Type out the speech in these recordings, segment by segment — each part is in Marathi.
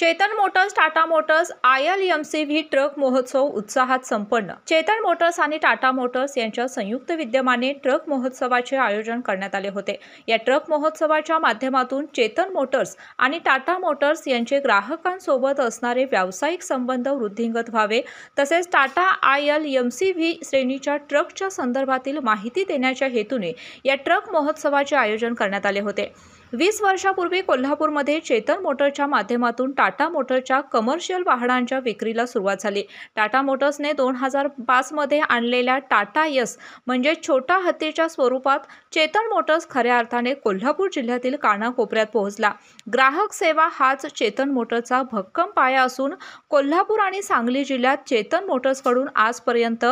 Chetan Motors, Tata Motors, ILMCV truck महोत्सव उत्साहात संपन्न। चेतन मोटर्स आणि टाटा मोटर्स यांच्या संयुक्त विद्यमाने ट्रक महोत्सवाचे आयोजन करण्यात आले होते। या ट्रक महोत्सवाच्या माध्यमातून चेतन मोटर्स आणि टाटा मोटर्स यांचे ग्राहकांसोबत असणारे व्यावसायिक संबंध वृद्धिंगत व्हावे, तसेच टाटा ILMCV श्रेणीच्या ट्रकच्या संदर्भातील माहिती देण्याच्या हेतूने या ट्रक महोत्सवाचे आयोजन करण्यात आले होते। 20 वर्षापूर्वी कोल्हापूरमध्ये चेतन मोटरच्या माध्यमातून टाटा मोटरच्या कमर्शियल वाहनांच्या विक्रीला सुरुवात झाली। टाटा मोटर्सने 2005 मध्ये आणलेल्या टाटा यस म्हणजे छोटा हत्तीच्या स्वरूपात चेतन मोटर्स खऱ्या अर्थाने कोल्हापूर जिल्ह्यातील कानाकोपऱ्यात पोहोचला। ग्राहक सेवा हाच चेतन मोटरचा भक्कम पाया असून कोल्हापूर आणि सांगली जिल्ह्यात चेतन मोटर्सकडून आजपर्यंत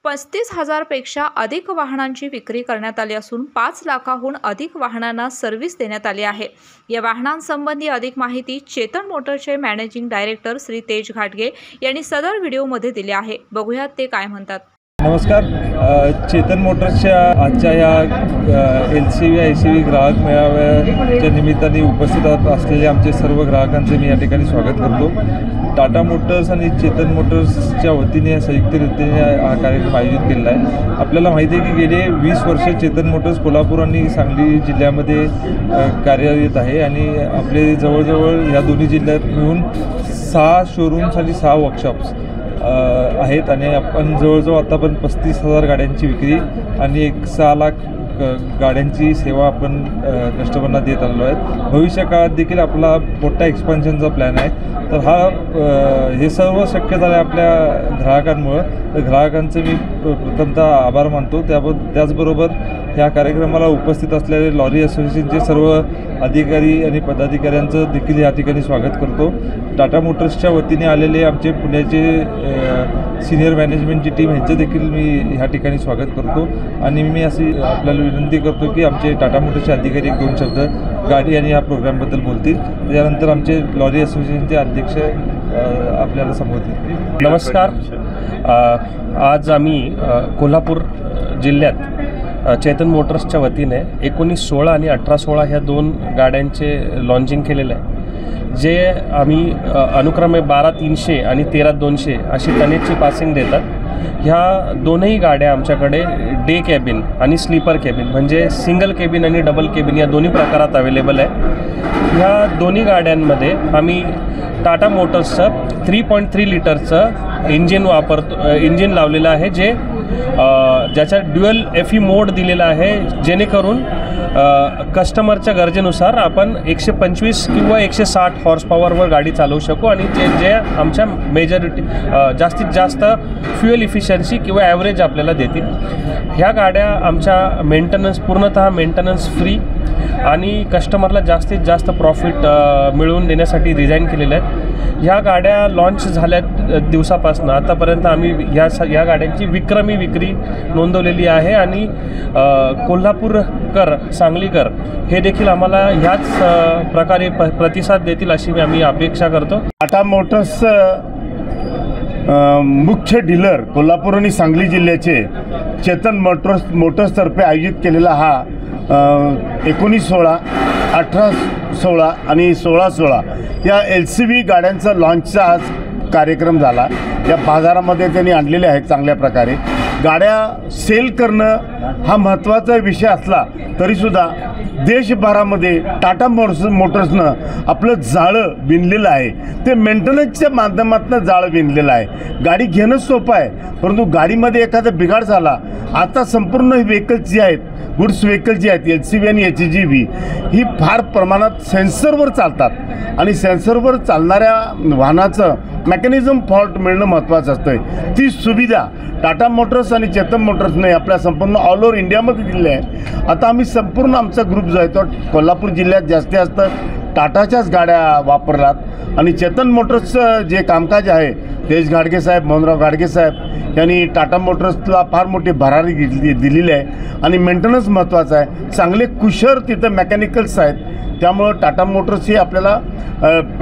35,000 पेक्षा अधिक वाहनांची विक्री करण्यात आली असून 5 लाखाहून अधिक वाहनांना सर्व्हिस देण्यात आली आहे। या वाहनांसंबंधी अधिक माहिती चेतन मोटरचे मॅनेजिंग डायरेक्टर श्री तेज घाटगे यांनी सदर व्हिडिओमध्ये दिली आहे। बघूयात ते काय म्हणतात। नमस्कार। चेतन मोटर्सच्या आजच्या या LCV ICV ग्राहक मेळाव्याच्या निमित्ताने उपस्थित असलेल्या आमचे सर्व ग्राहकांचे मी या ठिकाणी स्वागत करतो। टाटा मोटर्स आणि चेतन मोटर्सच्या वतीने संयुक्तरित्याने हा कार्यक्रम आयोजित केलेला आहे। आपल्याला माहिती आहे की गेले 20 वर्ष चेतन मोटर्स कोल्हापूर आणि सांगली जिल्ह्यामध्ये कार्यरत आहे आणि आपले जवळजवळ या दोन्ही जिल्ह्यात मिळून 6 शोरूम्स आणि 6 वर्कशॉप्स आहेत आणि आपण जवळजवळ आतापर्यंत 35,000 गाड्यांची विक्री आणि 6 लाख गाड्यांची सेवा आपण कस्टमरना देत आलेलो आहे। भविष्य काळात देखील आपला मोठा एक्सपान्शनचा प्लॅन आहे। तर हे सर्व शक्य झालं आपल्या ग्राहकांमुळं। तर ग्राहकांचं मी प्रथमतः आभार मानतो। त्याचबरोबर ह्या कार्यक्रमाला उपस्थित असलेले लॉरी असोसिएशनचे सर्व अधिकारी आणि पदाधिकाऱ्यांचं देखील या ठिकाणी स्वागत करतो। टाटा मोटर्सच्या वतीने आलेले आमचे पुण्याचे सिनियर मॅनेजमेंटची टीम यांचं देखील मी ह्या ठिकाणी स्वागत करतो आणि मी अशी आपल्याला विनंती करतो की आमचे टाटा मोटर्सचे अधिकारी 1-2 शब्द गाडी आणि या प्रोग्रामबद्दल बोलतील। त्यानंतर आमचे लॉरी असोसिएशनचे अध्यक्ष आपल्याला संबोधित। नमस्कार। आज आम्ही कोल्हापूर जिल्ह्यात चेतन मोटर्सच्या वतीने 1916 आणि 1816 ह्या 2 गाड्यांचे लॉन्चिंग केलेलं आहे, जे आम्ही अनुक्रमे 12300 आणि 13200 अशी टनेजची पासिंग देतात। ह्या दोनही गाड्या आमच्याकडे डे कॅबिन आणि स्लीपर कॅबिन म्हणजे सिंगल कॅबिन आणि डबल कॅबिन या दोन्ही प्रकारात अवेलेबल आहे। ह्या दोन्ही गाड्यांमध्ये आम्ही टाटा मोटर्सचं 3.3 लिटरचं इंजिन लावलेलं आहे, जे ज्याचा ड्युअल FE मोड दिलेला आहे, जेणेकरून कस्टमरच्या गरजेनुसार आपण 125 किंवा 160 हॉर्स पॉवरवर गाडी चालवू शकू आणि जे आमच्या मेजॉरिटी जास्तीत जास्त फ्युएल इफिशियन्सी किंवा ॲव्हरेज आपल्याला देतील। ह्या गाड्या आमच्या पूर्णतः मेंटेनन्स फ्री आणि कस्टमरला जास्तीत जास्त प्रॉफिट मिळवून देण्यासाठी डिझाईन केलेल्या आहेत। ह्या गाड्या लॉन्च झाल्या दिवसापासून आतापर्यंत आम्ही ह्या गाड्यांची विक्रमी विक्री नोंदवलेली आहे आणि कोल्हापूरकर, सांगलीकर हे देखील आम्हाला ह्याच प्रकारे प्रतिसाद देतील अशी आम्ही अपेक्षा करतो। टाटा मोटर्स मुख्य डीलर कोल्हापूर आणि सांगली जिल्ह्याचे चेतन मोटर्सतर्फे आयोजित केलेला हा 1916, 1816 आणि 1616 या LCV गाड्यांचा लॉन्चचा आज कार्यक्रम झाला। या बाजारामध्ये त्यांनी आणलेले आहेत। चांगल्या प्रकारे गाड्या सेल करणं हा महत्त्वाचा विषय असला तरीसुद्धा देशभरामध्ये टाटा मोटर्सनं आपलं जाळं विणलेलं आहे। ते मेंटेनन्सच्या माध्यमातून जाळं विणलेलं आहे। गाडी घेणं सोपं आहे, परंतु गाडीमध्ये एखादा बिघाड झाला, आता संपूर्ण व्हेकल्स जी आहेत, गुड्स व्हेकल जी आहेत LCV आणि HGV ही फार प्रमाणात सेन्सरवर चालतात आणि सेन्सरवर चालणाऱ्या वाहनाचं मेकॅनिझम फॉल्ट मिळणं महत्त्वाचं असतं। ती सुविधा टाटा मोटर्स आणि चेतन मोटर्सने आपल्या संपूर्ण ऑल ओव्हर इंडियामध्ये दिली आहे। आता आम्ही संपूर्ण आमचा ग्रुप जो आहे तो कोल्हापूर जिल्ह्यात जास्तीत जास्त टाटाच्याच गाड्या वापरलात आणि चेतन मोटर्सचं जे कामकाज आहे, तेज घाटगे साहेब, मोहनराव घाटगे साहेब यांनी टाटा मोटर्सला फार मोठी भरारी दिलेली आहे आणि मेंटेनन्स महत्त्वाचं आहे। चांगले कुशल तिथं मेकॅनिकल्स आहेत, त्यामुळं टाटा मोटर्स ही आपल्याला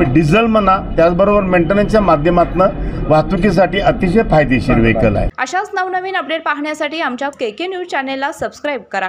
डिझेल म्हणा त्याचबरोबर मेंटेनन्सच्या माध्यमातून वाहतुकीसाठी अतिशय फायदेशीर व्हेकल आहे। अशाच नवनवीन अपडेट पाहण्यासाठी आमच्या KK न्यूज चॅनेलला सबस्क्राईब करा।